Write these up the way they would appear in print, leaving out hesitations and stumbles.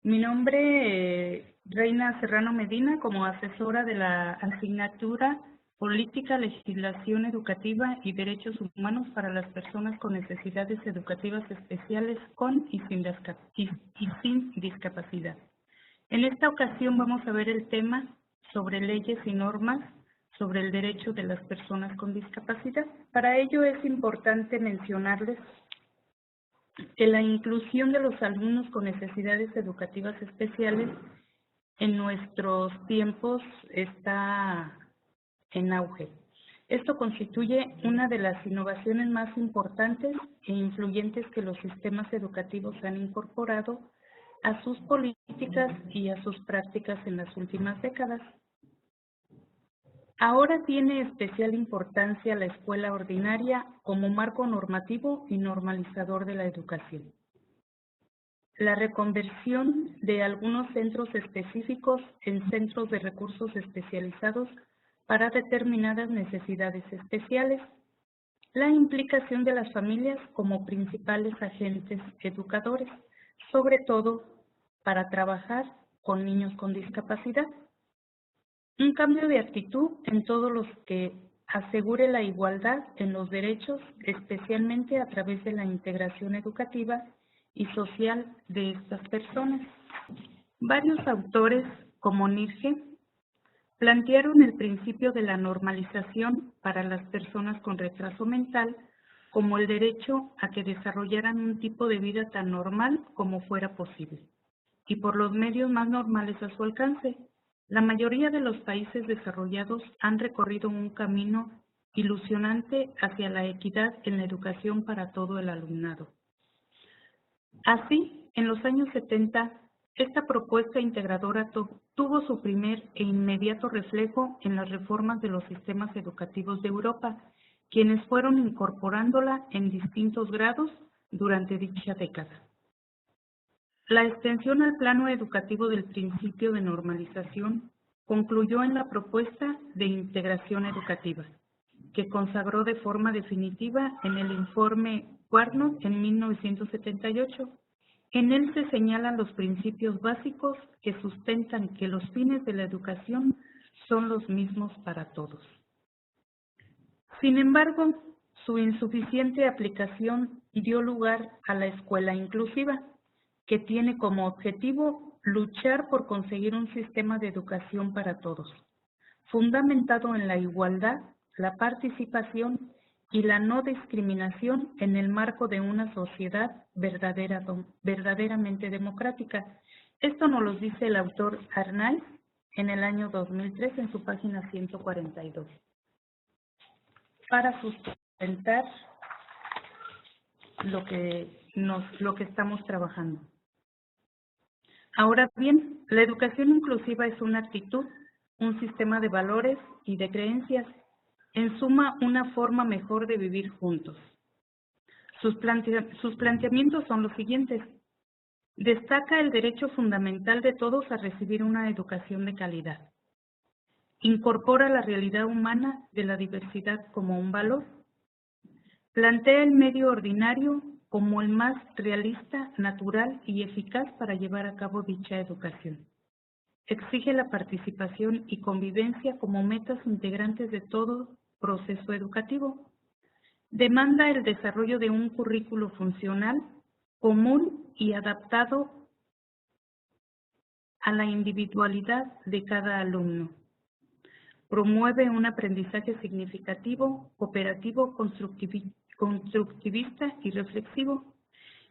Mi nombre Reina Serrano Medina, como asesora de la asignatura Política, Legislación Educativa y Derechos Humanos para las personas con necesidades educativas especiales con y sin discapacidad. En esta ocasión vamos a ver el tema sobre leyes y normas sobre el derecho de las personas con discapacidad. Para ello es importante mencionarles que la inclusión de los alumnos con necesidades educativas especiales en nuestros tiempos está en auge. Esto constituye una de las innovaciones más importantes e influyentes que los sistemas educativos han incorporado a sus políticas y a sus prácticas en las últimas décadas. Ahora tiene especial importancia la escuela ordinaria como marco normativo y normalizador de la educación. La reconversión de algunos centros específicos en centros de recursos especializados para determinadas necesidades especiales, la implicación de las familias como principales agentes educadores, sobre todo para trabajar con niños con discapacidad. Un cambio de actitud en todos los que asegure la igualdad en los derechos, especialmente a través de la integración educativa y social de estas personas. Varios autores, como Nietzsche, plantearon el principio de la normalización para las personas con retraso mental como el derecho a que desarrollaran un tipo de vida tan normal como fuera posible, y por los medios más normales a su alcance. La mayoría de los países desarrollados han recorrido un camino ilusionante hacia la equidad en la educación para todo el alumnado. Así, en los años 70, esta propuesta integradora tuvo su primer e inmediato reflejo en las reformas de los sistemas educativos de Europa, quienes fueron incorporándola en distintos grados durante dicha década. La extensión al plano educativo del principio de normalización concluyó en la propuesta de integración educativa, que consagró de forma definitiva en el informe Warnock en 1978. En él se señalan los principios básicos que sustentan que los fines de la educación son los mismos para todos. Sin embargo, su insuficiente aplicación dio lugar a la escuela inclusiva, que tiene como objetivo luchar por conseguir un sistema de educación para todos, fundamentado en la igualdad, la participación y la no discriminación en el marco de una sociedad verdaderamente democrática. Esto nos lo dice el autor Arnaiz en el año 2003 en su página 142. Para sustentar lo que estamos trabajando. Ahora bien, la educación inclusiva es una actitud, un sistema de valores y de creencias, en suma, una forma mejor de vivir juntos. Sus planteamientos son los siguientes. Destaca el derecho fundamental de todos a recibir una educación de calidad. Incorpora la realidad humana de la diversidad como un valor. Plantea el medio ordinario como el más realista, natural y eficaz para llevar a cabo dicha educación. Exige la participación y convivencia como metas integrantes de todo proceso educativo. Demanda el desarrollo de un currículo funcional, común y adaptado a la individualidad de cada alumno. Promueve un aprendizaje significativo, cooperativo, constructivista y reflexivo.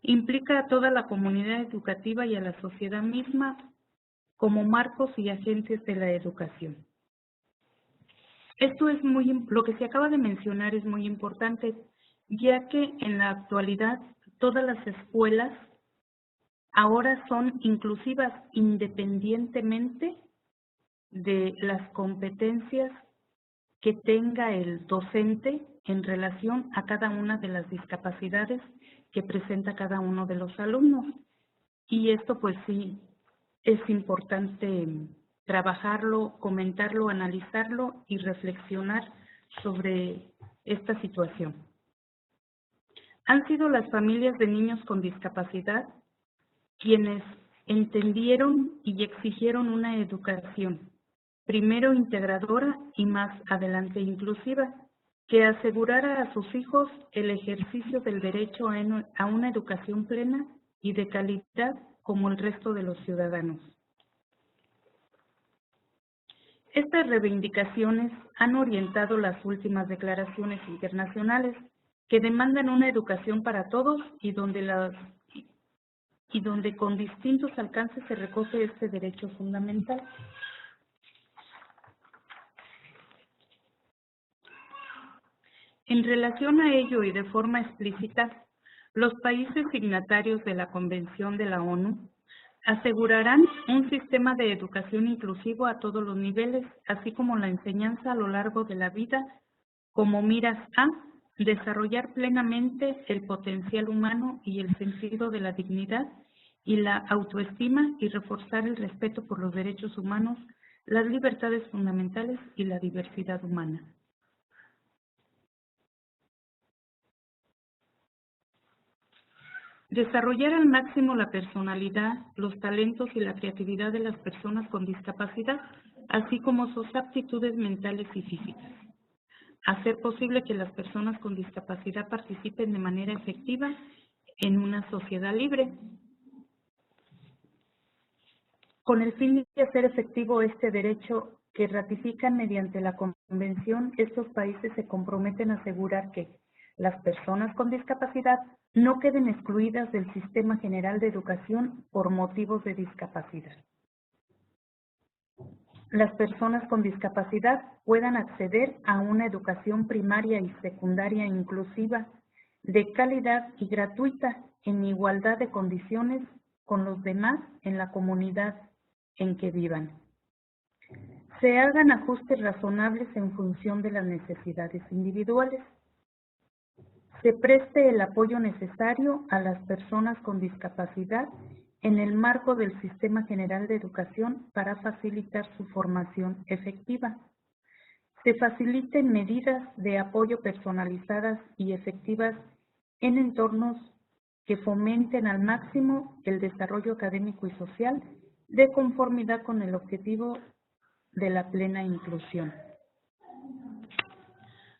Implica a toda la comunidad educativa y a la sociedad misma como marcos y agentes de la educación. Esto es lo que se acaba de mencionar es muy importante, ya que en la actualidad todas las escuelas ahora son inclusivas independientemente de las competencias que tenga el docente en relación a cada una de las discapacidades que presenta cada uno de los alumnos. Y esto pues sí es importante trabajarlo, comentarlo, analizarlo y reflexionar sobre esta situación. Han sido las familias de niños con discapacidad quienes entendieron y exigieron una educación, primero integradora y más adelante inclusiva, que asegurara a sus hijos el ejercicio del derecho a una educación plena y de calidad como el resto de los ciudadanos. Estas reivindicaciones han orientado las últimas declaraciones internacionales que demandan una educación para todos y donde con distintos alcances se recoge este derecho fundamental. En relación a ello y de forma explícita, los países signatarios de la Convención de la ONU asegurarán un sistema de educación inclusivo a todos los niveles, así como la enseñanza a lo largo de la vida, como miras a desarrollar plenamente el potencial humano y el sentido de la dignidad y la autoestima y reforzar el respeto por los derechos humanos, las libertades fundamentales y la diversidad humana. Desarrollar al máximo la personalidad, los talentos y la creatividad de las personas con discapacidad, así como sus aptitudes mentales y físicas. Hacer posible que las personas con discapacidad participen de manera efectiva en una sociedad libre. Con el fin de hacer efectivo este derecho que ratifican mediante la Convención, estos países se comprometen a asegurar que las personas con discapacidad no queden excluidas del sistema general de educación por motivos de discapacidad. Las personas con discapacidad puedan acceder a una educación primaria y secundaria inclusiva, de calidad y gratuita, en igualdad de condiciones con los demás en la comunidad en que vivan. Se hagan ajustes razonables en función de las necesidades individuales. Se preste el apoyo necesario a las personas con discapacidad en el marco del Sistema General de Educación para facilitar su formación efectiva. Se faciliten medidas de apoyo personalizadas y efectivas en entornos que fomenten al máximo el desarrollo académico y social de conformidad con el objetivo de la plena inclusión.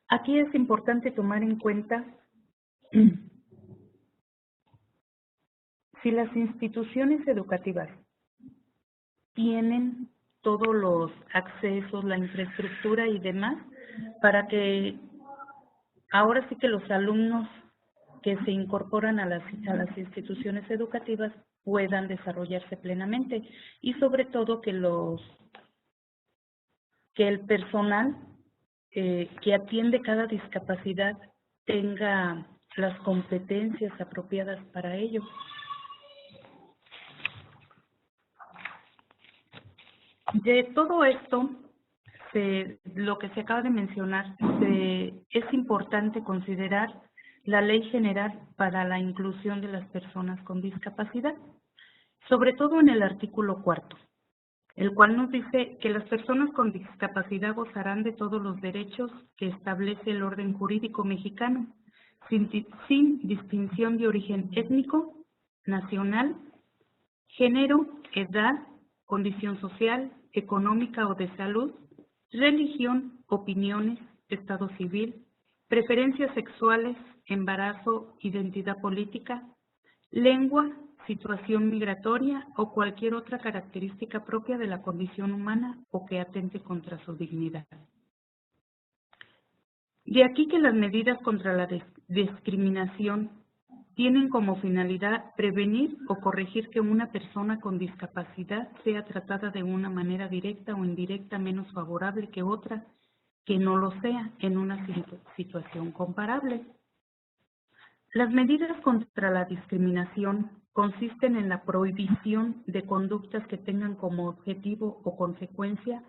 Aquí es importante tomar en cuenta si las instituciones educativas tienen todos los accesos, la infraestructura y demás, para que ahora sí que los alumnos que se incorporan a las instituciones educativas puedan desarrollarse plenamente y sobre todo que el personal que atiende cada discapacidad tenga las competencias apropiadas para ello. De todo esto, lo que se acaba de mencionar, es importante considerar la Ley General para la Inclusión de las Personas con Discapacidad, sobre todo en el artículo 4, el cual nos dice que las personas con discapacidad gozarán de todos los derechos que establece el orden jurídico mexicano, sin distinción de origen étnico, nacional, género, edad, condición social, económica o de salud, religión, opiniones, estado civil, preferencias sexuales, embarazo, identidad política, lengua, situación migratoria o cualquier otra característica propia de la condición humana o que atente contra su dignidad. De aquí que las medidas contra la discriminación tienen como finalidad prevenir o corregir que una persona con discapacidad sea tratada de una manera directa o indirecta menos favorable que otra que no lo sea en una situación comparable. Las medidas contra la discriminación consisten en la prohibición de conductas que tengan como objetivo o consecuencia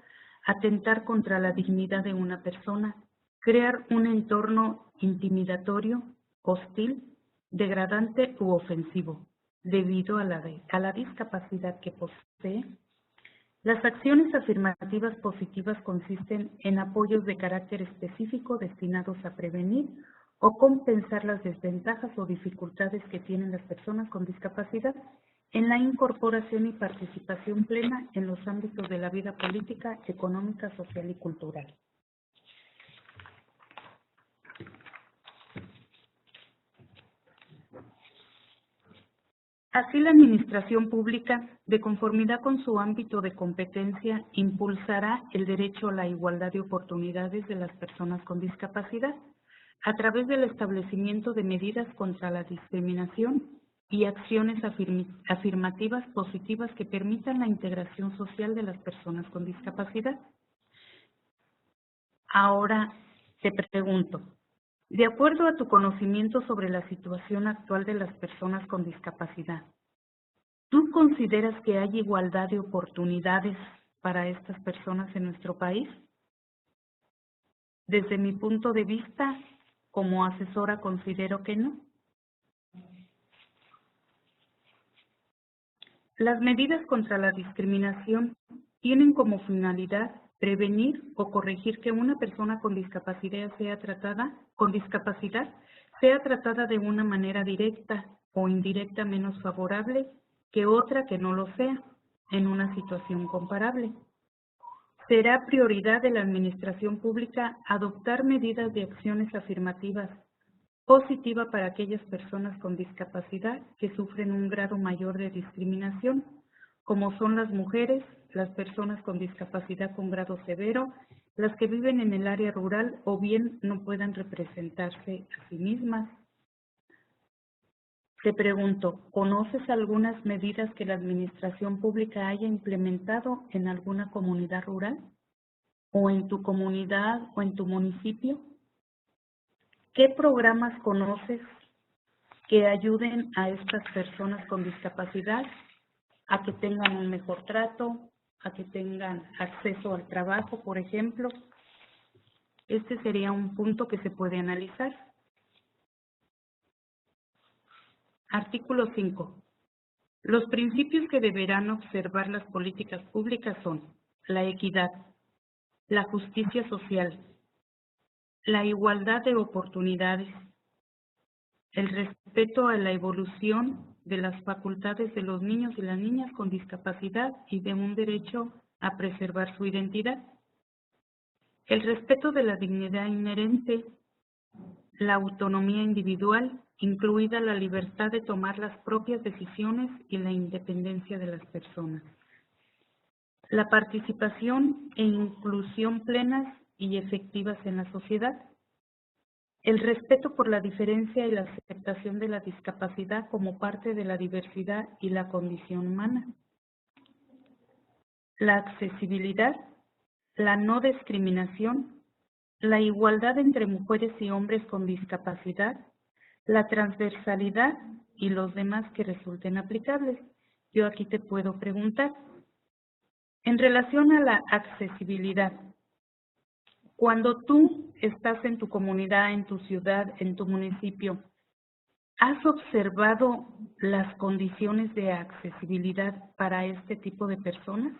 atentar contra la dignidad de una persona, crear un entorno intimidatorio, hostil, degradante u ofensivo, debido a la discapacidad que posee. Las acciones afirmativas positivas consisten en apoyos de carácter específico destinados a prevenir o compensar las desventajas o dificultades que tienen las personas con discapacidad en la incorporación y participación plena en los ámbitos de la vida política, económica, social y cultural. Así, la administración pública, de conformidad con su ámbito de competencia, impulsará el derecho a la igualdad de oportunidades de las personas con discapacidad a través del establecimiento de medidas contra la discriminación y acciones afirmativas positivas que permitan la integración social de las personas con discapacidad. Ahora te pregunto, de acuerdo a tu conocimiento sobre la situación actual de las personas con discapacidad, ¿tú consideras que hay igualdad de oportunidades para estas personas en nuestro país? Desde mi punto de vista, como asesora, considero que no. Las medidas contra la discriminación tienen como finalidad prevenir o corregir que una persona con discapacidad sea tratada de una manera directa o indirecta menos favorable que otra que no lo sea, en una situación comparable. Será prioridad de la Administración Pública adoptar medidas de acciones afirmativas positivas para aquellas personas con discapacidad que sufren un grado mayor de discriminación, como son las mujeres, las personas con discapacidad con grado severo, las que viven en el área rural o bien no puedan representarse a sí mismas. Te pregunto, ¿conoces algunas medidas que la Administración Pública haya implementado en alguna comunidad rural? ¿O en tu comunidad o en tu municipio? ¿Qué programas conoces que ayuden a estas personas con discapacidad a que tengan un mejor trato, a que tengan acceso al trabajo, por ejemplo? Este sería un punto que se puede analizar. Artículo 5. Los principios que deberán observar las políticas públicas son la equidad, la justicia social, la igualdad de oportunidades, el respeto a la evolución de las facultades de los niños y las niñas con discapacidad y de un derecho a preservar su identidad, el respeto de la dignidad inherente, la autonomía individual, incluida la libertad de tomar las propias decisiones y la independencia de las personas, la participación e inclusión plenas y efectivas en la sociedad, el respeto por la diferencia y la aceptación de la discapacidad como parte de la diversidad y la condición humana, la accesibilidad, la no discriminación, la igualdad entre mujeres y hombres con discapacidad, la transversalidad y los demás que resulten aplicables. Yo aquí te puedo preguntar, en relación a la accesibilidad, cuando tú estás en tu comunidad, en tu ciudad, en tu municipio, ¿has observado las condiciones de accesibilidad para este tipo de personas?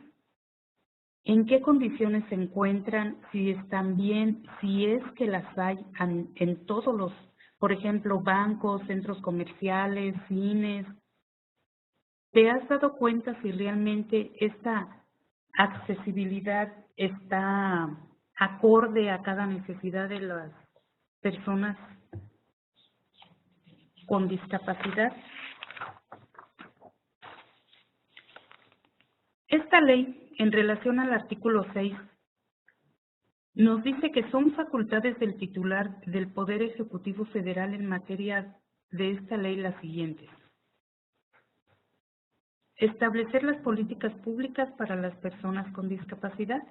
¿En qué condiciones se encuentran? Si están bien, si es que las hay en todos los, por ejemplo, bancos, centros comerciales, cines. ¿Te has dado cuenta si realmente esta accesibilidad está acorde a cada necesidad de las personas con discapacidad? Esta ley, en relación al artículo 6, nos dice que son facultades del titular del Poder Ejecutivo Federal en materia de esta ley las siguientes: establecer las políticas públicas para las personas con discapacidad,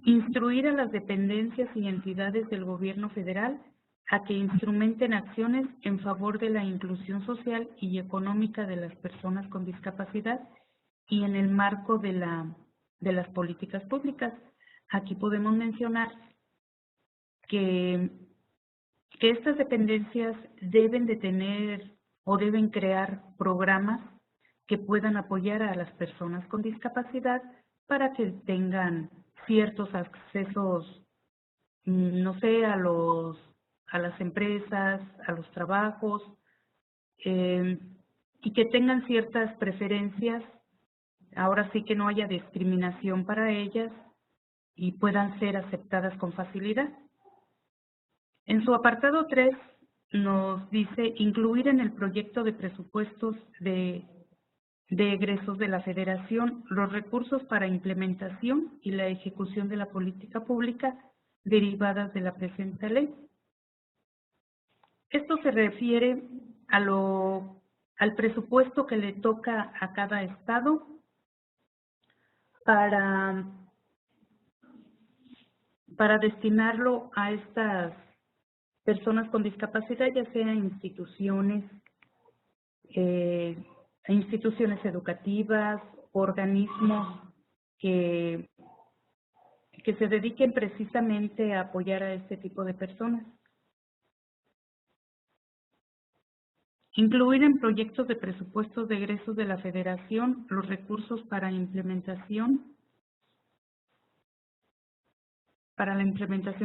instruir a las dependencias y entidades del gobierno federal a que instrumenten acciones en favor de la inclusión social y económica de las personas con discapacidad y en el marco de las políticas públicas. Aquí podemos mencionar que estas dependencias deben de tener o deben crear programas que puedan apoyar a las personas con discapacidad para que tengan ciertos accesos, no sé, a las empresas, a los trabajos, y que tengan ciertas preferencias, ahora sí que no haya discriminación para ellas y puedan ser aceptadas con facilidad. En su apartado 3 nos dice incluir en el proyecto de presupuestos de egresos de la Federación los recursos para implementación y la ejecución de la política pública derivadas de la presente ley. Esto se refiere al presupuesto que le toca a cada estado para destinarlo a estas personas con discapacidad, ya sea instituciones educativas, organismos que se dediquen precisamente a apoyar a este tipo de personas. Incluir en proyectos de presupuestos de egresos de la Federación los recursos para la implementación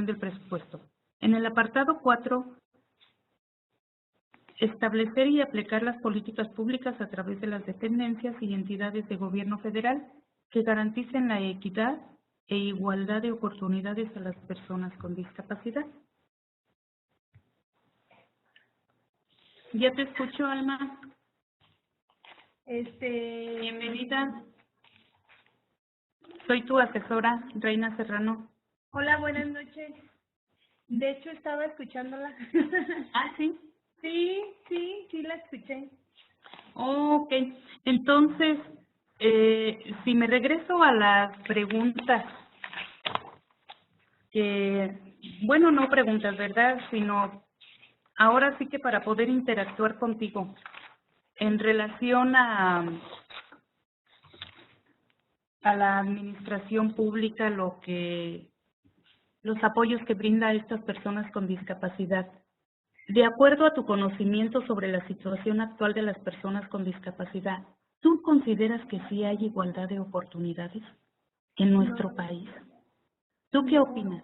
del presupuesto. En el apartado 4, establecer y aplicar las políticas públicas a través de las dependencias y entidades de gobierno federal que garanticen la equidad e igualdad de oportunidades a las personas con discapacidad. Ya te escucho, Alma. Bienvenida. Soy tu asesora, Reina Serrano. Hola, buenas noches. De hecho, estaba escuchándola. ¿Ah, sí? Sí, la escuché. Ok, entonces, si me regreso a las preguntas, bueno, no preguntas, ¿verdad? Sino ahora sí que para poder interactuar contigo en relación a la administración pública, los apoyos que brinda a estas personas con discapacidad. De acuerdo a tu conocimiento sobre la situación actual de las personas con discapacidad, ¿tú consideras que sí hay igualdad de oportunidades en nuestro país? ¿Tú qué opinas?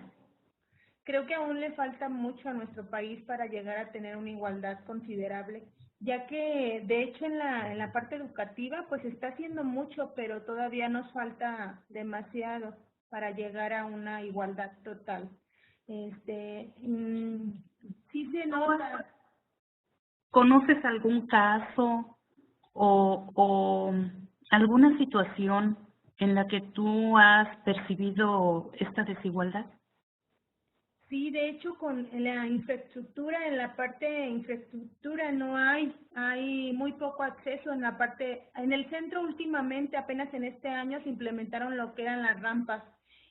Creo que aún le falta mucho a nuestro país para llegar a tener una igualdad considerable, ya que de hecho en la parte educativa pues está haciendo mucho, pero todavía nos falta demasiado para llegar a una igualdad total. Sí se nota. ¿Conoces algún caso o alguna situación en la que tú has percibido esta desigualdad? Sí, de hecho con la infraestructura, en la parte de infraestructura no hay muy poco acceso en el centro últimamente, apenas en este año se implementaron lo que eran las rampas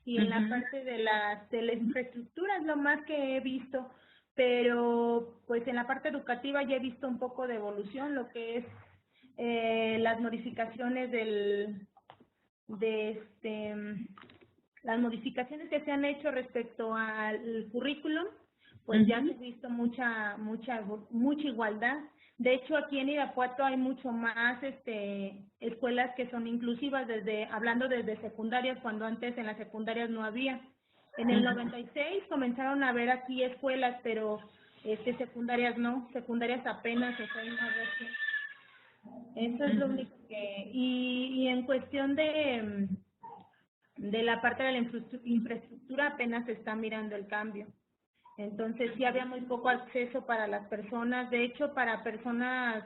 y en la parte de la infraestructura es lo más que he visto, pero pues en la parte educativa ya he visto un poco de evolución, lo que es las modificaciones las modificaciones que se han hecho respecto al currículum, pues ya se ha visto mucha igualdad. De hecho, aquí en Irapuato hay mucho más escuelas que son inclusivas, hablando desde secundarias, cuando antes en las secundarias no había. En el 96 comenzaron a haber aquí escuelas, pero secundarias no, secundarias apenas, o sea, eso es lo único que... Y en cuestión de la parte de la infraestructura apenas se está mirando el cambio. Entonces sí había muy poco acceso para las personas, de hecho para personas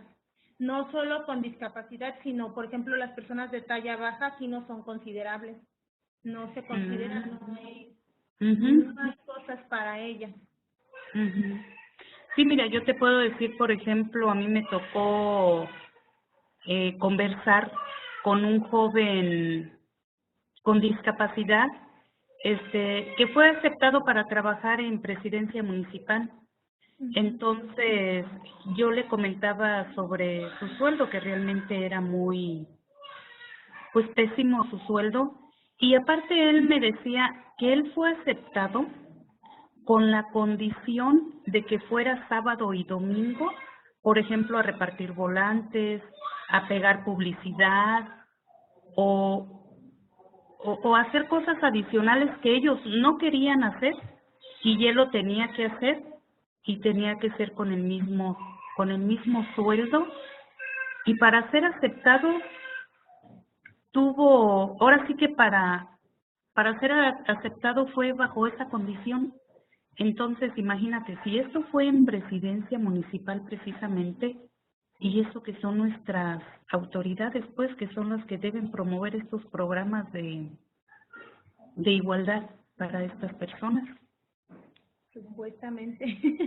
no solo con discapacidad, sino por ejemplo las personas de talla baja aquí no son considerables, no se consideran, no hay cosas para ellas. Sí, mira, yo te puedo decir, por ejemplo, a mí me tocó conversar con un joven con discapacidad, que fue aceptado para trabajar en presidencia municipal. Entonces, yo le comentaba sobre su sueldo, que realmente era pues pésimo su sueldo, y aparte él me decía que él fue aceptado con la condición de que fuera sábado y domingo, por ejemplo, a repartir volantes, a pegar publicidad o hacer cosas adicionales que ellos no querían hacer y él lo tenía que hacer y tenía que ser con el mismo sueldo Y para ser aceptado, ahora sí que para ser aceptado fue bajo esa condición. Entonces, imagínate, si esto fue en presidencia municipal precisamente, y eso que son nuestras autoridades, pues, que son las que deben promover estos programas de igualdad para estas personas. Supuestamente,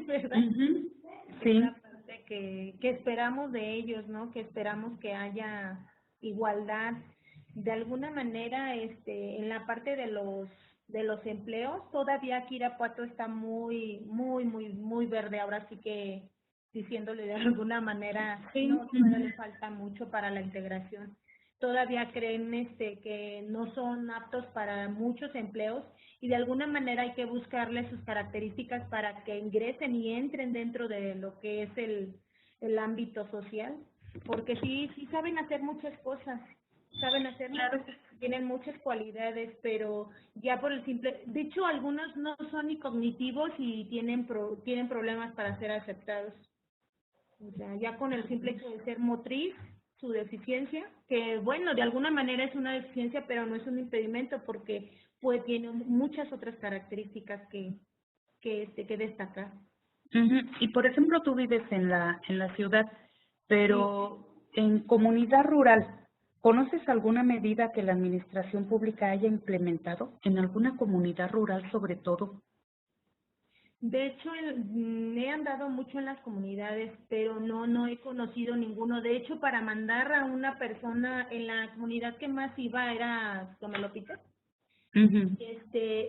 ¿verdad? Ujú. Es Sí, la parte que esperamos de ellos, ¿no? Que esperamos que haya igualdad. De alguna manera, en la parte de los empleos, todavía aquí Irapuato está muy verde. Ahora sí que diciéndole de alguna manera, sí. no, todavía Ujú. le falta mucho para la integración. Todavía creen que no son aptos para muchos empleos y de alguna manera hay que buscarle sus características para que ingresen y entren dentro de lo que es el ámbito social, porque sí saben hacer muchas cosas, saben hacer muchas Claro. cosas, tienen muchas cualidades, pero ya por el simple, de hecho algunos no son ni cognitivos y tienen problemas para ser aceptados. O sea, ya con el simple hecho de ser motriz, su deficiencia, que bueno, de alguna manera es una deficiencia, pero no es un impedimento porque pues tiene muchas otras características que destacar. Ujú. Y por ejemplo, tú vives en la ciudad, Sí. pero en comunidad rural, ¿conoces alguna medida que la administración pública haya implementado en alguna comunidad rural sobre todo? De hecho, he andado mucho en las comunidades, pero no he conocido ninguno. De hecho, para mandar a una persona en la comunidad que más iba era Tomelopita. Ujú.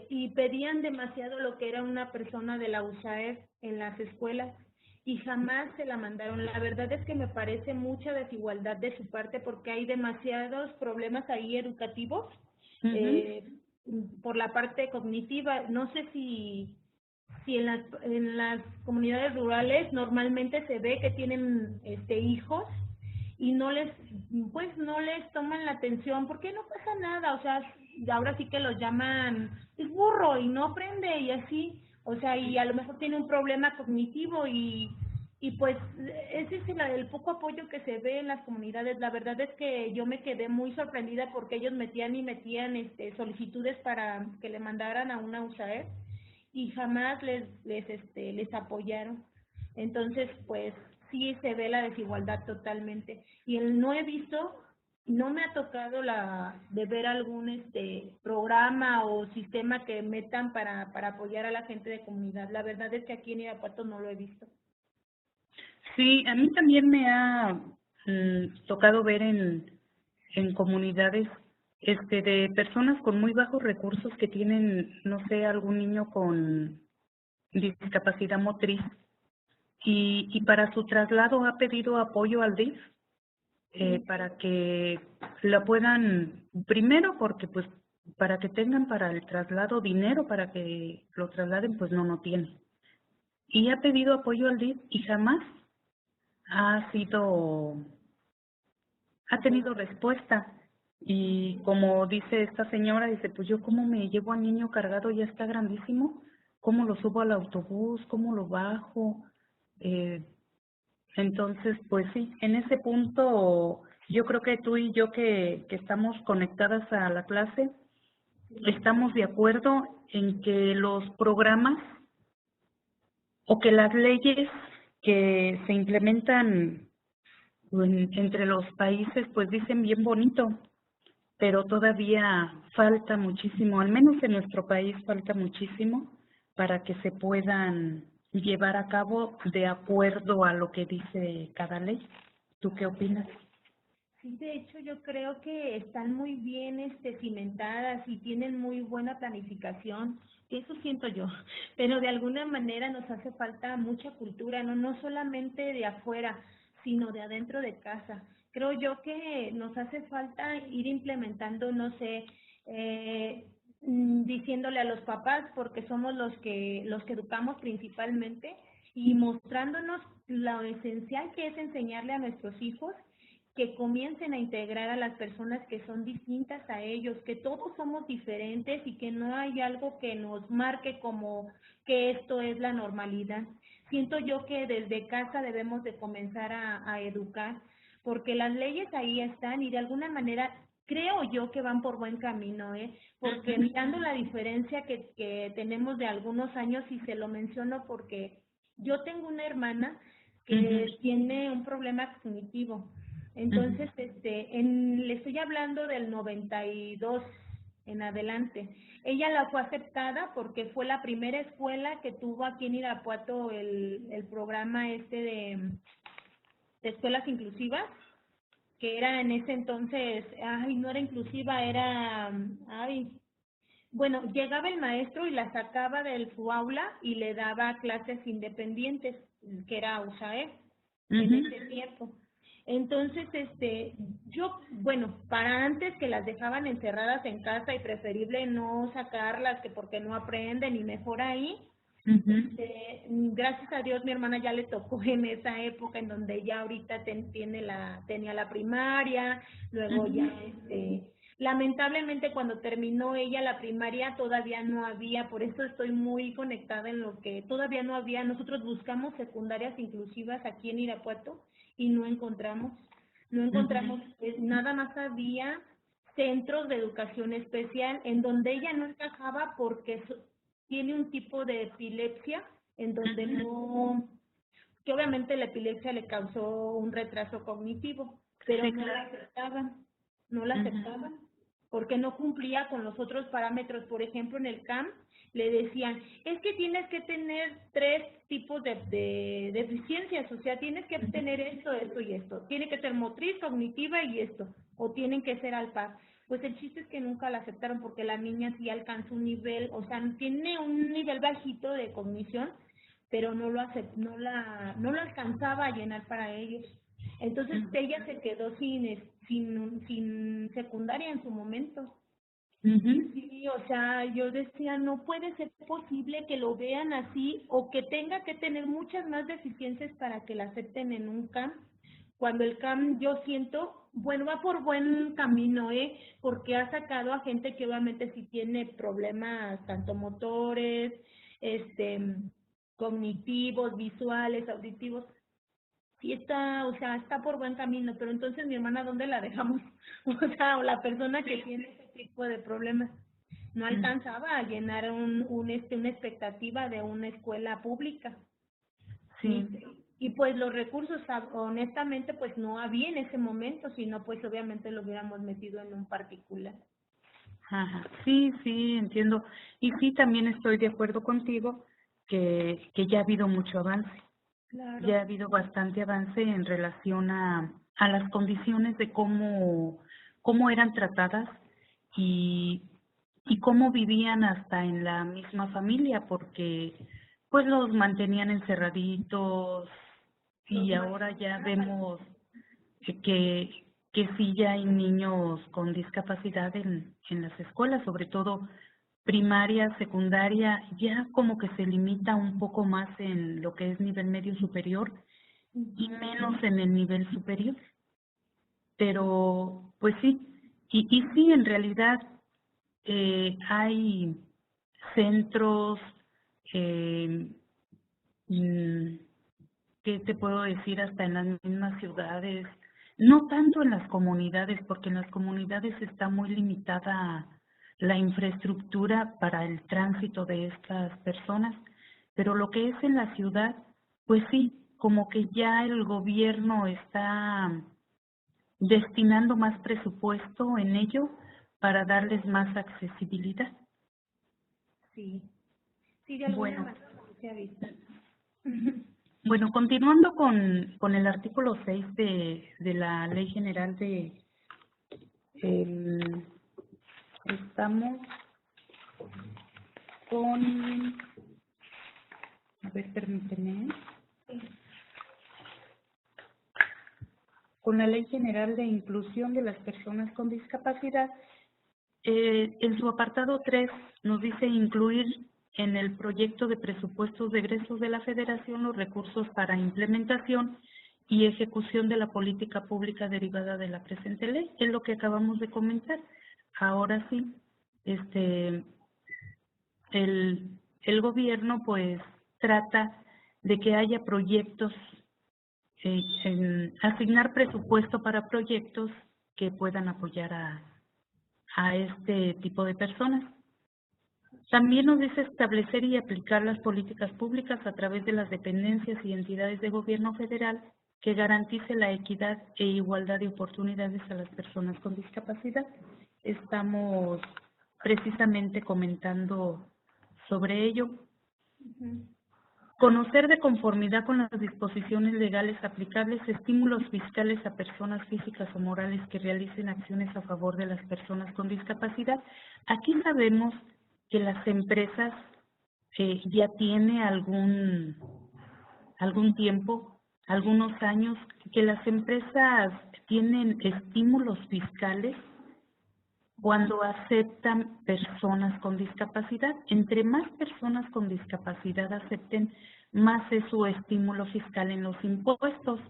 Y pedían demasiado lo que era una persona de la USAED en las escuelas y jamás se la mandaron. La verdad es que me parece mucha desigualdad de su parte porque hay demasiados problemas ahí educativos Ujú. eh, por la parte cognitiva. No sé si en las comunidades rurales normalmente se ve que tienen hijos y no les toman la atención porque no pasa nada, o sea, ahora sí que los llaman es burro y no aprende y así, o sea, y a lo mejor tiene un problema cognitivo y pues ese es el poco apoyo que se ve en las comunidades. La verdad es que yo me quedé muy sorprendida porque ellos metían solicitudes para que le mandaran a una USAED y jamás les apoyaron. Entonces, pues sí se ve la desigualdad totalmente. Y no he visto, no me ha tocado de ver algún programa o sistema que metan para apoyar a la gente de comunidad. La verdad es que aquí en Irapuato no lo he visto. Sí, a mí también me ha tocado ver en comunidades de personas con muy bajos recursos que tienen, no sé, algún niño con discapacidad motriz y para su traslado ha pedido apoyo al DIF Sí, para que la puedan, primero porque pues para que tengan para el traslado dinero para que lo trasladen, pues no tiene. Y ha pedido apoyo al DIF y jamás ha sido, ha apoyo. tenido respuesta. Y como dice esta señora, dice, pues yo cómo me llevo al niño cargado, ya está grandísimo, cómo lo subo al autobús, cómo lo bajo. Eh, entonces, pues sí, en ese punto yo creo que tú y yo que estamos conectadas a la clase, estamos de acuerdo en que los programas o que las leyes que se implementan entre los países, pues dicen bien bonito, pero todavía falta muchísimo, al menos en nuestro país falta muchísimo para que se puedan llevar a cabo de acuerdo a lo que dice cada ley. ¿Tú qué opinas? Sí, de hecho yo creo que están muy bien cimentadas y tienen muy buena planificación, eso siento yo, pero de alguna manera nos hace falta mucha cultura, no solamente de afuera, sino de adentro de casa. Creo yo que nos hace falta ir implementando, no sé, diciéndole a los papás, porque somos los que educamos principalmente, y mostrándonos lo esencial que es enseñarle a nuestros hijos que comiencen a integrar a las personas que son distintas a ellos, que todos somos diferentes y que no hay algo que nos marque como que esto es la normalidad. Siento yo que desde casa debemos de comenzar a educar, porque las leyes ahí están y de alguna manera creo yo que van por buen camino, porque mirando la diferencia que tenemos de algunos años, y se lo menciono porque yo tengo una hermana que tiene un problema cognitivo. Entonces, le estoy hablando del 92 en adelante. Ella la fue aceptada porque fue la primera escuela que tuvo aquí en Irapuato el programa de escuelas inclusivas, que era en ese entonces, no era inclusiva, era, bueno, llegaba el maestro y la sacaba de su aula y le daba clases independientes, que era USAE en ese tiempo. Entonces, bueno, para antes que las dejaban encerradas en casa y preferible no sacarlas, que porque no aprenden y mejor ahí, gracias a Dios mi hermana ya le tocó en esa época en donde ya ahorita tenía la primaria, luego ya lamentablemente cuando terminó ella la primaria todavía no había, por eso estoy muy conectada en lo que todavía no había. Nosotros buscamos secundarias inclusivas aquí en Irapuato y no encontramos, nada más había centros de educación especial en donde ella no encajaba porque tiene un tipo de epilepsia en donde que obviamente la epilepsia le causó un retraso cognitivo, pero no la aceptaban, porque no cumplía con los otros parámetros. Por ejemplo, en el CAM le decían, es que tienes que tener 3 tipos de deficiencias, o sea, tienes que tener esto, esto y esto, tiene que ser motriz, cognitiva y esto, o tienen que ser al par. Pues el chiste es que nunca la aceptaron porque la niña sí alcanza un nivel, o sea, tiene un nivel bajito de cognición, pero no lo alcanzaba a llenar para ellos. Entonces ella se quedó sin secundaria en su momento. Sí, o sea, yo decía, no puede ser posible que lo vean así o que tenga que tener muchas más deficiencias para que la acepten en un CAM, cuando el CAM yo siento, bueno, va por buen camino, porque ha sacado a gente que obviamente sí tiene problemas tanto motores, cognitivos, visuales, auditivos. Sí está, o sea, está por buen camino, pero entonces mi hermana, ¿dónde la dejamos? O sea, o la persona que tiene ese tipo de problemas no alcanzaba a llenar una expectativa de una escuela pública. Sí. Y pues los recursos, honestamente, pues no había en ese momento, sino pues obviamente lo hubiéramos metido en un particular. Ajá. Sí, sí, entiendo. Y sí, también estoy de acuerdo contigo que ya ha habido mucho avance. Claro. Ya ha habido bastante avance en relación a las condiciones de cómo eran tratadas y cómo vivían hasta en la misma familia, porque pues los mantenían encerraditos y ahora ya vemos que sí ya hay niños con discapacidad en las escuelas, sobre todo primaria, secundaria, ya como que se limita un poco más en lo que es nivel medio superior y menos en el nivel superior. Pero pues sí, y sí, en realidad hay centros, eh, ¿qué te puedo decir? Hasta en las mismas ciudades, no tanto en las comunidades, porque en las comunidades está muy limitada la infraestructura para el tránsito de estas personas, pero lo que es en la ciudad, pues sí, como que ya el gobierno está destinando más presupuesto en ello para darles más accesibilidad. Sí, sí, de alguna Bueno. manera se ha visto. Bueno, continuando con el artículo 6 de la Ley General estamos con, a ver, permíteme, con la Ley General de Inclusión de las Personas con Discapacidad. En su apartado 3 nos dice incluir en el proyecto de presupuestos de egresos de la Federación los recursos para implementación y ejecución de la política pública derivada de la presente ley. Es lo que acabamos de comentar. Ahora sí, el gobierno pues trata de que haya proyectos asignar presupuesto para proyectos que puedan apoyar a este tipo de personas. También nos dice establecer y aplicar las políticas públicas a través de las dependencias y entidades de gobierno federal que garantice la equidad e igualdad de oportunidades a las personas con discapacidad. Estamos precisamente comentando sobre ello. Conocer de conformidad con las disposiciones legales aplicables estímulos fiscales a personas físicas o morales que realicen acciones a favor de las personas con discapacidad. Aquí sabemos que las empresas ya tiene algún tiempo, algunos años, que las empresas tienen estímulos fiscales cuando aceptan personas con discapacidad. Entre más personas con discapacidad acepten, más es su estímulo fiscal en los impuestos,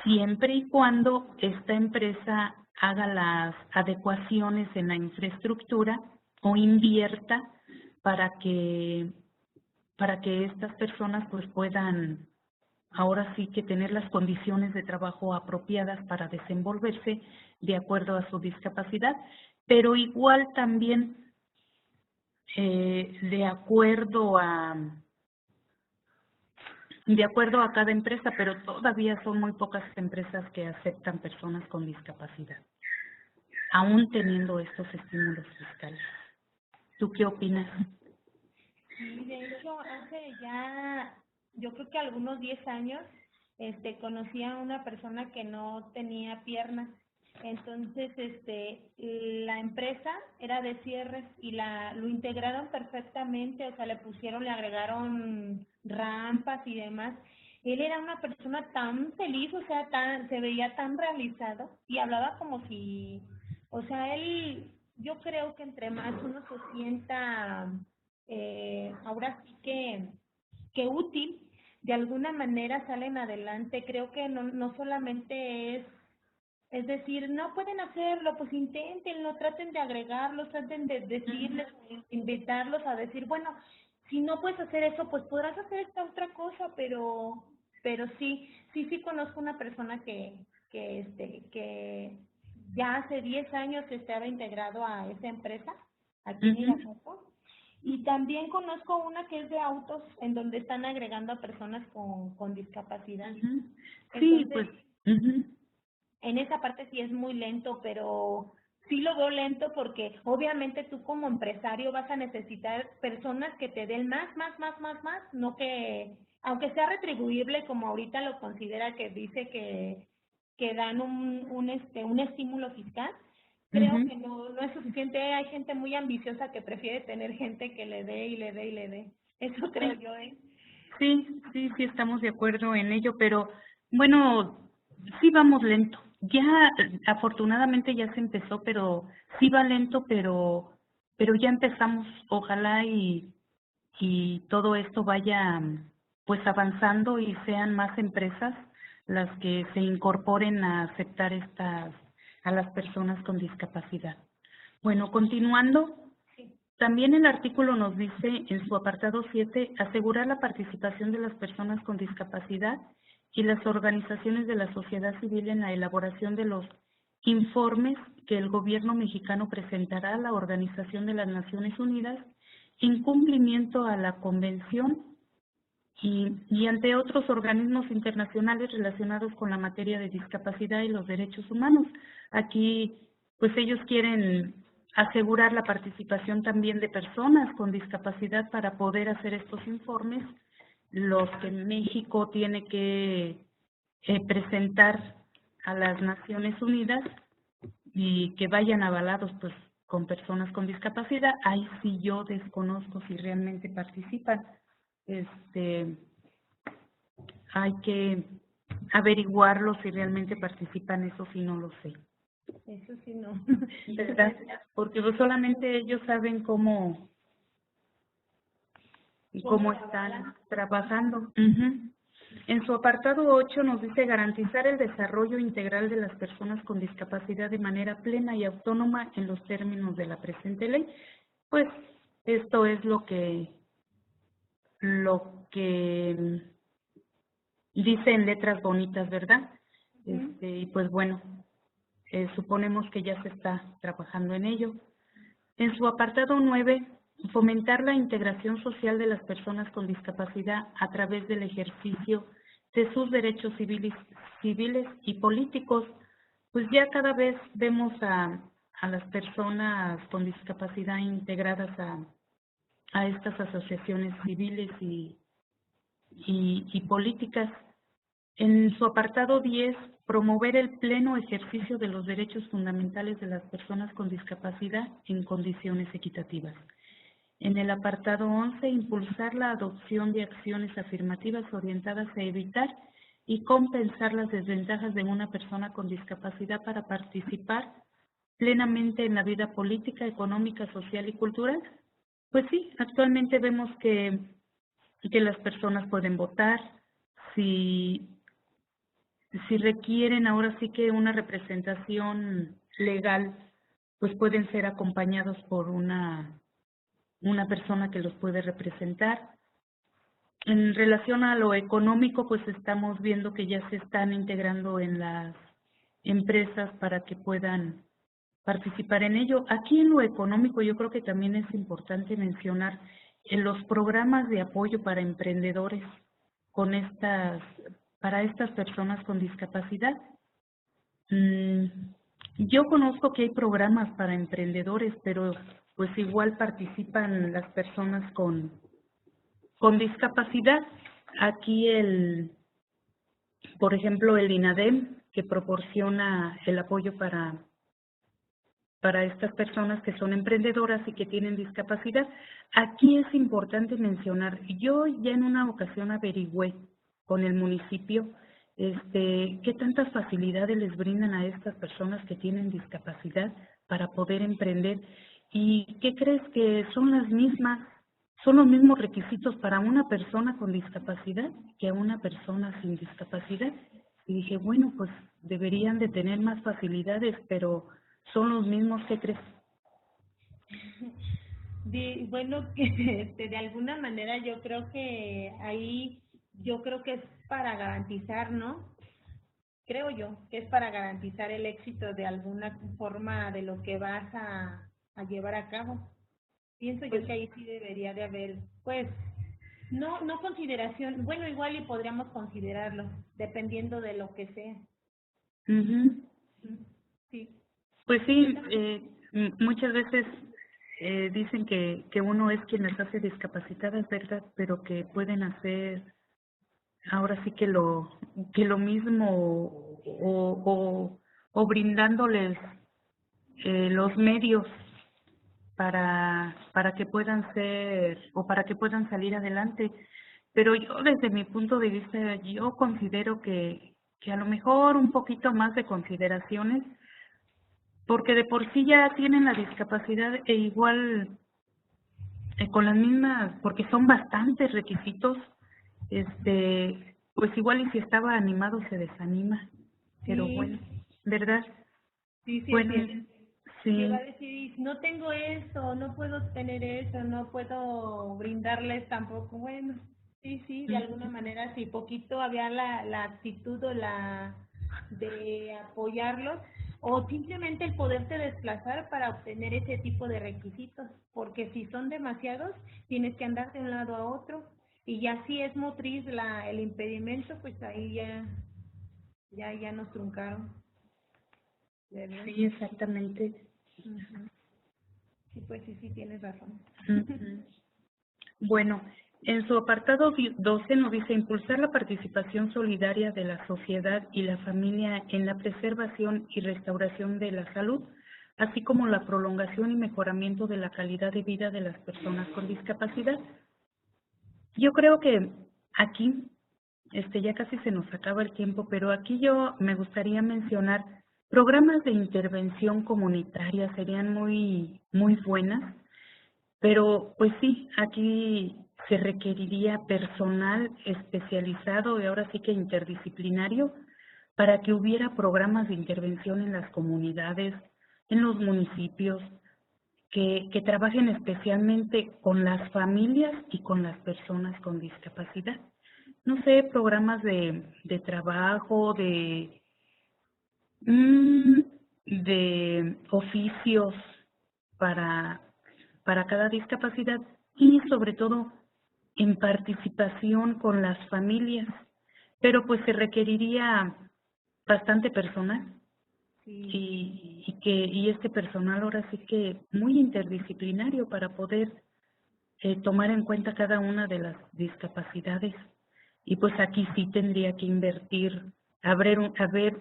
siempre y cuando esta empresa haga las adecuaciones en la infraestructura o invierta para que estas personas pues puedan ahora sí que tener las condiciones de trabajo apropiadas para desenvolverse de acuerdo a su discapacidad, pero igual también de acuerdo a cada empresa, pero todavía son muy pocas empresas que aceptan personas con discapacidad, aún teniendo estos estímulos fiscales. ¿Tú qué opinas? Sí, de hecho, hace ya, yo creo que algunos 10 años, conocí a una persona que no tenía piernas. Entonces, la empresa era de cierres y lo integraron perfectamente, o sea, le agregaron rampas y demás. Él era una persona tan feliz, o sea, se veía tan realizado y hablaba como si, o sea, yo creo que entre más uno se sienta ahora sí que útil, de alguna manera salen adelante. Creo que no solamente es decir, no pueden hacerlo, pues inténtenlo, traten de agregarlos, traten de decirles, invitarlos a decir, bueno, si no puedes hacer eso, pues podrás hacer esta otra cosa, pero sí conozco una persona que ya hace 10 años que estaba integrado a esa empresa, aquí en Irapuato. Y también conozco una que es de autos, en donde están agregando a personas con discapacidad. Sí, Entonces, pues, en esa parte sí es muy lento, pero sí lo veo lento porque obviamente tú como empresario vas a necesitar personas que te den más, no que, aunque sea retribuible como ahorita lo considera que dice que dan un estímulo fiscal. Creo que no es suficiente. Hay gente muy ambiciosa que prefiere tener gente que le dé y le dé y le dé. Eso creo yo, ¿eh? Sí, estamos de acuerdo en ello, pero bueno, sí vamos lento. Ya, afortunadamente ya se empezó, pero sí va lento, pero ya empezamos. Ojalá y todo esto vaya pues avanzando y sean más empresas las que se incorporen a aceptar a las personas con discapacidad. Bueno, continuando. También el artículo nos dice en su apartado 7, asegurar la participación de las personas con discapacidad y las organizaciones de la sociedad civil en la elaboración de los informes que el gobierno mexicano presentará a la Organización de las Naciones Unidas en cumplimiento a la Convención y ante otros organismos internacionales relacionados con la materia de discapacidad y los derechos humanos. Aquí, pues ellos quieren asegurar la participación también de personas con discapacidad para poder hacer estos informes, los que México tiene que presentar a las Naciones Unidas y que vayan avalados pues con personas con discapacidad. Ahí sí yo desconozco si realmente participan. Hay que averiguarlo si realmente participan, eso sí no lo sé. Eso sí no. ¿Verdad? Porque pues solamente ellos saben cómo están trabajando. En su apartado 8 nos dice garantizar el desarrollo integral de las personas con discapacidad de manera plena y autónoma en los términos de la presente ley. Pues esto es lo que dice en letras bonitas, ¿verdad? Y pues bueno, suponemos que ya se está trabajando en ello. En su apartado 9, fomentar la integración social de las personas con discapacidad a través del ejercicio de sus derechos civiles y políticos. Pues ya cada vez vemos a las personas con discapacidad integradas a estas asociaciones civiles y políticas. En su apartado 10, promover el pleno ejercicio de los derechos fundamentales de las personas con discapacidad en condiciones equitativas. En el apartado 11, impulsar la adopción de acciones afirmativas orientadas a evitar y compensar las desventajas de una persona con discapacidad para participar plenamente en la vida política, económica, social y cultural. Pues sí, actualmente vemos que las personas pueden votar, si requieren ahora sí que una representación legal, pues pueden ser acompañados por una persona que los puede representar. En relación a lo económico, pues estamos viendo que ya se están integrando en las empresas para que puedan participar en ello. Aquí en lo económico yo creo que también es importante mencionar en los programas de apoyo para emprendedores para estas personas con discapacidad. Yo conozco que hay programas para emprendedores, pero pues igual participan las personas con discapacidad. Aquí por ejemplo, el INADEM, que proporciona el apoyo para estas personas que son emprendedoras y que tienen discapacidad. Aquí es importante mencionar, yo ya en una ocasión averigüé con el municipio qué tantas facilidades les brindan a estas personas que tienen discapacidad para poder emprender. ¿Y qué crees? Que son los mismos requisitos para una persona con discapacidad que a una persona sin discapacidad. Y dije, bueno, pues deberían de tener más facilidades, pero son los mismos. ¿Qué crees? Bueno, que de alguna manera yo creo que es para garantizar, ¿no? Creo yo que es para garantizar el éxito de alguna forma de lo que vas a llevar a cabo. Pienso yo que ahí sí debería de haber, pues, no consideración, bueno, igual y podríamos considerarlo, dependiendo de lo que sea. Sí. Pues sí, muchas veces dicen que uno es quien las hace discapacitadas, ¿verdad? Pero que pueden hacer ahora sí que lo mismo o brindándoles los medios para que puedan ser o para que puedan salir adelante. Pero yo desde mi punto de vista, yo considero que a lo mejor un poquito más de consideraciones, porque de por sí ya tienen la discapacidad e igual con las mismas, porque son bastantes requisitos, pues igual y si estaba animado se desanima, pero Sí. bueno, ¿verdad? Sí, Bueno, sí. Llega a decir, no tengo eso, no puedo tener eso, no puedo brindarles tampoco. Bueno, sí, de alguna manera, sí, poquito había la actitud o de apoyarlos, o simplemente el poderte desplazar para obtener ese tipo de requisitos, porque si son demasiados, tienes que andar de un lado a otro, y ya si es motriz el impedimento, pues ahí ya nos truncaron, ¿verdad? Sí, exactamente. Sí, pues sí, tienes razón. Bueno, en su apartado 12 nos dice impulsar la participación solidaria de la sociedad y la familia en la preservación y restauración de la salud, así como la prolongación y mejoramiento de la calidad de vida de las personas con discapacidad. Yo creo que aquí, ya casi se nos acaba el tiempo, pero aquí yo me gustaría mencionar programas de intervención comunitaria, serían muy buenas, pero pues sí, aquí se requeriría personal especializado y ahora sí que interdisciplinario para que hubiera programas de intervención en las comunidades, en los municipios, que trabajen especialmente con las familias y con las personas con discapacidad. no sé, programas de trabajo, de oficios para, para cada discapacidad y sobre todo en participación con las familias, pero pues se requeriría bastante personal Sí, y este personal ahora sí que muy interdisciplinario para poder tomar en cuenta cada una de las discapacidades. Y pues aquí sí tendría que invertir, haber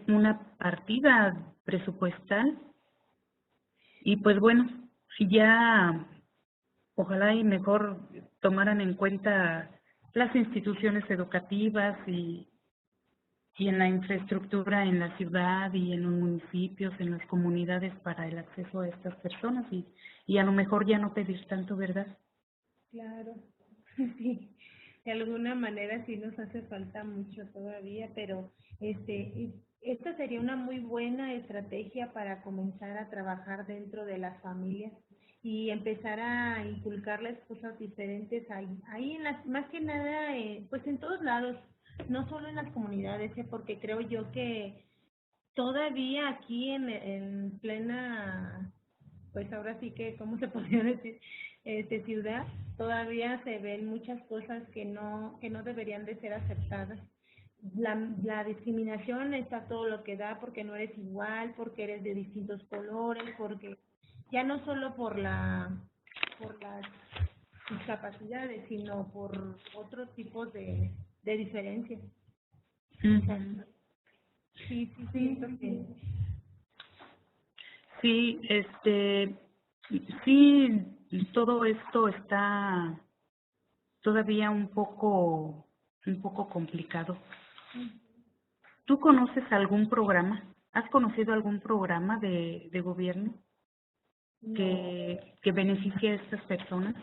una partida presupuestal y pues bueno, si ya ojalá y mejor tomaran en cuenta las instituciones educativas y en la infraestructura en la ciudad y en los municipios, en las comunidades para el acceso a estas personas y a lo mejor ya no pedir tanto, ¿verdad? claro. Sí, de alguna manera sí nos hace falta mucho todavía, pero esta sería una muy buena estrategia para comenzar a trabajar dentro de las familias y empezar a inculcarles cosas diferentes ahí en las, más que nada, pues en todos lados, no solo en las comunidades, porque creo yo que todavía aquí en plena, pues ahora sí que, ¿cómo se podría decir? Ciudad, todavía se ven muchas cosas que no deberían de ser aceptadas. La discriminación está todo lo que da porque no eres igual, porque eres de distintos colores, porque ya no solo por las discapacidades, sino por otros tipos de diferencias. O sea, Ujú. sí, sí siento Sí, que sí, sí, todo esto está todavía un poco complicado. ¿Tú conoces algún programa? ¿Has conocido algún programa de gobierno no. que beneficie a estas personas?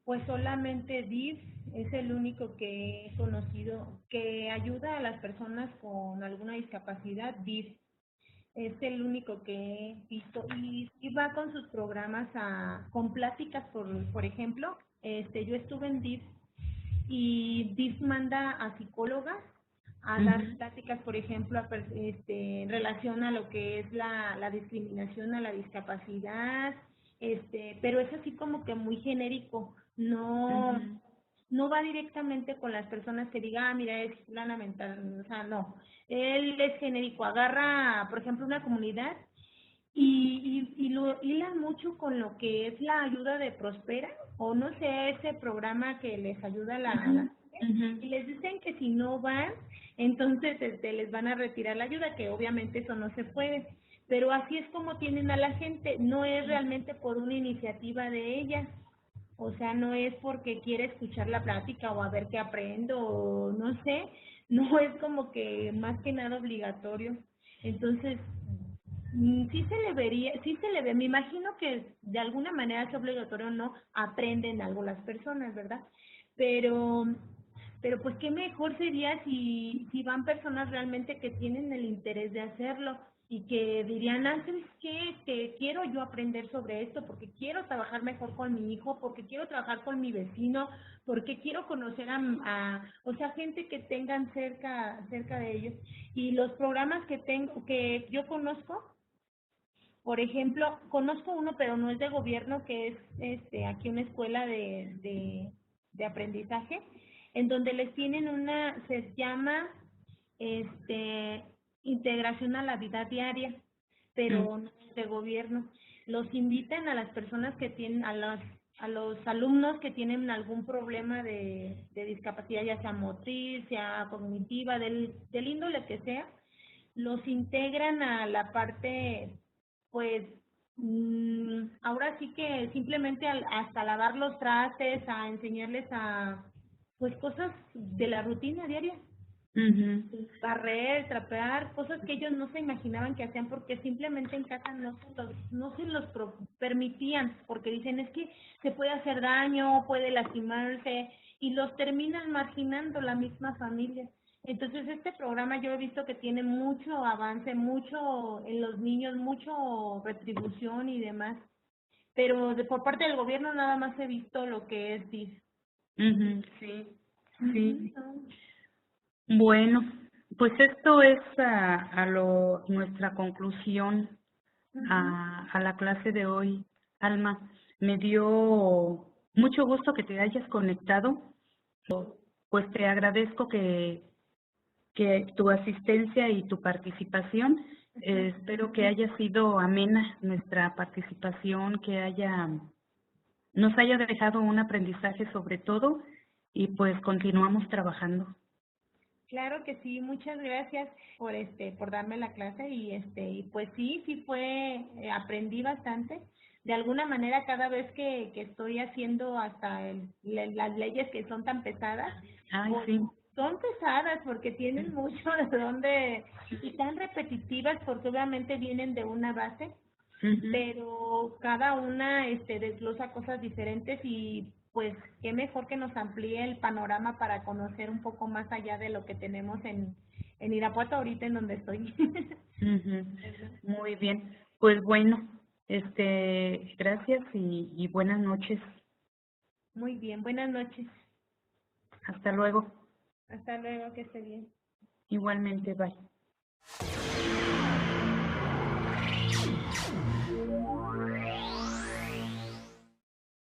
Pues solamente DIF es el único que he conocido que ayuda a las personas con alguna discapacidad. DIF es el único que he visto y va con sus programas con pláticas, por ejemplo. Yo estuve en DIF y DIF manda a psicólogas a dar Ujú, pláticas, por ejemplo, en relación a lo que es la discriminación a la discapacidad, pero es así como que muy genérico, ujú, no va directamente con las personas que diga, ah, mira, es plana mental, o sea, no. Él es genérico, agarra, por ejemplo, una comunidad y lo hilan mucho con lo que es la ayuda de Prospera, o no sé, ese programa que les ayuda a la gente, ujú, y les dicen que si no van, entonces les van a retirar la ayuda, que obviamente eso no se puede. Pero así es como tienen a la gente, no es realmente por una iniciativa de ellas. O sea, no es porque quiere escuchar la plática o a ver qué aprendo o no sé, no es como que más que nada obligatorio. Entonces, sí se le vería, sí se le ve, me imagino que de alguna manera es obligatorio o no, aprenden algo las personas, ¿verdad? Pero, pero pues qué mejor sería si van personas realmente que tienen el interés de hacerlo y que dirían, ah, ¿sabes qué? Que quiero yo aprender sobre esto porque quiero trabajar mejor con mi hijo, porque quiero trabajar con mi vecino, porque quiero conocer o sea, gente que tengan cerca de ellos. Y los programas que yo conozco, por ejemplo, conozco uno, pero no es de gobierno, que es aquí una escuela de aprendizaje, en donde les tienen se llama este, integración a la vida diaria, ujú, pero no es de gobierno. Los invitan a las personas que tienen, a los alumnos que tienen algún problema de discapacidad, ya sea motriz, sea cognitiva, del índole que sea, los integran a la parte, pues, ahora sí que simplemente hasta lavar los trastes, a enseñarles pues, cosas de la rutina diaria, ujú. barrer, trapear, cosas que ellos no se imaginaban que hacían porque simplemente en casa no se los permitían, porque dicen es que se puede hacer daño, puede lastimarse y los terminan marginando la misma familia. Entonces este programa yo he visto que tiene mucho avance, mucho en los niños, mucho retribución y demás, pero por parte del gobierno nada más he visto lo que es DIF. Ujú, sí. Sí. Bueno, pues esto es nuestra conclusión a la clase de hoy. Alma, me dio mucho gusto que te hayas conectado. Pues te agradezco que tu asistencia y tu participación. Espero que haya sido amena nuestra participación, nos haya dejado un aprendizaje sobre todo y pues continuamos trabajando. Claro que sí, muchas gracias por darme la clase y pues sí fue, aprendí bastante. De alguna manera cada vez que estoy haciendo hasta las leyes que son tan pesadas, Ay, pues, sí. son pesadas porque tienen mucho de dónde y tan repetitivas porque obviamente vienen de una base, pero cada una desglosa cosas diferentes y pues qué mejor que nos amplíe el panorama para conocer un poco más allá de lo que tenemos en Irapuato ahorita en donde estoy. Muy bien. Pues bueno, gracias y buenas noches. Muy bien, buenas noches. Hasta luego. Hasta luego, que esté bien. Igualmente, bye.